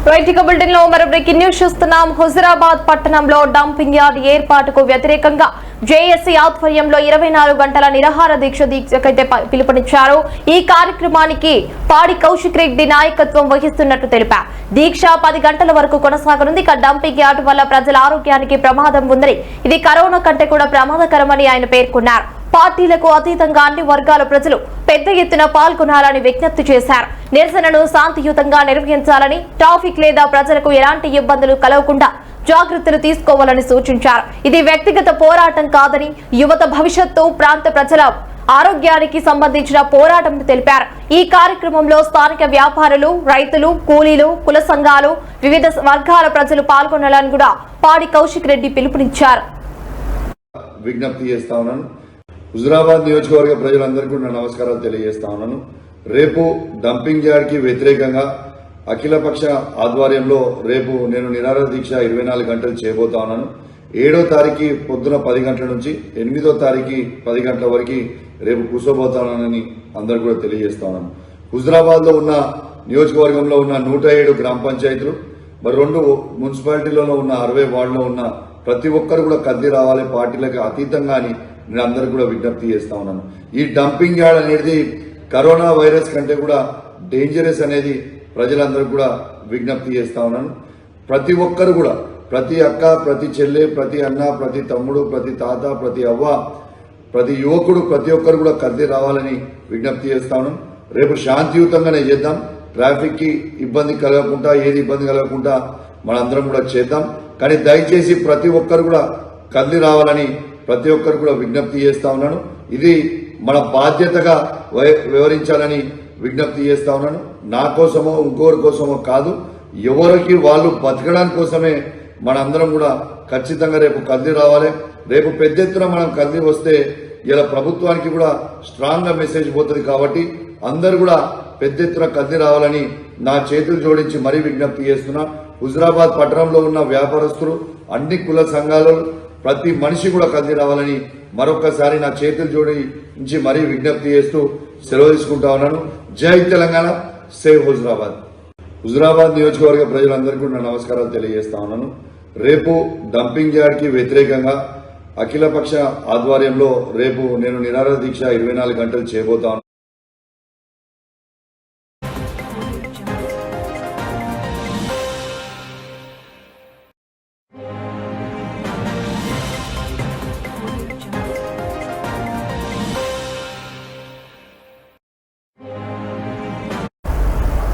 Bulletin లో మరో breaking news చూస్తున్నాం. హుజురాబాద్ పట్టణంలో డంపింగ్ యార్డ్ ఏర్పాటుకు వ్యతిరేకంగా జేఏసీ ఆధ్వర్యంలో 24 గంటల నిరాహార దీక్షకైతే పిలుపునిచ్చారు. ఈ కార్యక్రమానికి పాడి కౌశిక్ రెడ్డి నాయకత్వం వహిస్తున్నట్టు తెలిపారు. దీక్ష 10 గంటల వరకు కొనసాగనుంది. డంపింగ్ యార్డ్ వల్ల ప్రజల ఆరోగ్యానికి ప్రమాదం ఉందని, ఇది కరోనా కంటే కూడా ప్రమాదకరమని ఆయన పేర్కొన్నారు. పార్టీలకు అతీతంగా అన్ని వర్గాల ప్రజలు పెద్ద ఎత్తున పాల్గొనాలని విజ్ఞప్తి చేశారు. నిరసనను శాంతియుతంగా నిర్వహించాలని, ట్రాఫిక్ లేదా ప్రజలకు ఎలాంటి ఇబ్బందులు కలగకుండా జాగ్రత్తలు తీసుకోవాలని సూచించారు. ఇది వ్యక్తిగత పోరాటం కాదని, యువత భవిష్యత్తు, ప్రాంత ప్రజల ఆరోగ్యానికి సంబంధించిన పోరాటం తెలిపారు. ఈ కార్యక్రమంలో స్థానిక వ్యాపారులు, రైతులు, కూలీలు, కుల సంఘాలు, వివిధ వర్గాల ప్రజలు పాల్గొనాలని కూడా పాడి కౌశిక్ రెడ్డి పిలుపునిచ్చారు. విజ్ఞప్తి చేస్తా ఉన్నాను. హుజురాబాద్ నియోజకవర్గ ప్రజలందరికీ నా నమస్కారాలు తెలియజేస్తా ఉన్నాను. రేపు డంపింగ్ యార్డ్ కి వ్యతిరేకంగా అఖిలపక్ష ఆధ్వర్యంలో రేపు నేను నిరాహార దీక్ష 24 గంటలు చేయబోతా ఉన్నాను. 7వ తారీఖు పొద్దున 10 గంటల నుంచి 8వ తారీఖు 10 గంటల వరకు రేపు కూర్చోబోతానని అందరు కూడా తెలియజేస్తా ఉన్నాను. హుజురాబాద్ లో ఉన్న నియోజకవర్గంలో ఉన్న 107 గ్రామ పంచాయతీలు, మరి 2 మున్సిపాలిటీలలో ఉన్న 60 వార్డులో ఉన్న ప్రతి ఒక్కరు కూడా కదిలి రావాలి, పార్టీలకు అతీతంగా అని నేను అందరికి కూడా విజ్ఞప్తి చేస్తా ఉన్నాను. ఈ డంపింగ్ యార్డ్ అనేది కరోనా వైరస్ కంటే కూడా డేంజరస్ అనేది ప్రజలందరూ కూడా విజ్ఞప్తి చేస్తా ఉన్నాను. ప్రతి ఒక్కరు కూడా, ప్రతి అక్క, ప్రతి చెల్లె, ప్రతి అన్న, ప్రతి తమ్ముడు, ప్రతి తాత, ప్రతి అవ్వ, ప్రతి యువకుడు, ప్రతి ఒక్కరు కూడా కదిలి రావాలని విజ్ఞప్తి చేస్తా ఉన్నాను. రేపు శాంతియుతంగానే చేద్దాం. ట్రాఫిక్ కి ఇబ్బంది కలగకుండా, ఏది ఇబ్బంది కలగకుండా మనందరం కూడా చేద్దాం. కానీ దయచేసి ప్రతి ఒక్కరు కూడా కదిలి రావాలని ప్రతి ఒక్కరు కూడా విజ్ఞప్తి చేస్తా ఉన్నాను. ఇది మన బాధ్యతగా వివరించాలని విజ్ఞప్తి చేస్తా ఉన్నాను. నా కోసమో ఇంకోరి కోసమో కాదు, ఎవరికి వాళ్ళు బతకడానికి కోసమే మనందరం కూడా ఖచ్చితంగా రేపు కదిలి రావాలి. రేపు పెద్ద ఎత్తున మనం కదిలి వస్తే ఇలా ప్రభుత్వానికి కూడా స్ట్రాంగ్ గా మెసేజ్ పోతుంది. కాబట్టి అందరు కూడా పెద్ద ఎత్తున కదిలి రావాలని నా చేతులు జోడించి మరీ విజ్ఞప్తి చేస్తున్నా. హుజురాబాద్ పట్టణంలో ఉన్న వ్యాపారస్తులు, అన్ని కుల సంఘాలు, ప్రతి మనిషి కూడా కదిలి రావాలని మరొకసారి నా చేతులు జోడించి మరీ విజ్ఞప్తి చేస్తూ సెలవు తీసుకుంటా ఉన్నాను. జై తెలంగాణ, సేవ్ హుజురాబాద్. హుజురాబాద్ నియోజకవర్గ ప్రజలందరికీ నా నమస్కారాలు తెలియజేస్తా ఉన్నాను. రేపు డంపింగ్ యార్డ్ కి వ్యతిరేకంగా అఖిలపక్ష ఆధ్వర్యంలో రేపు నేను నిరాహార దీక్ష 24 గంటలు చేయబోతా ఉన్నాను.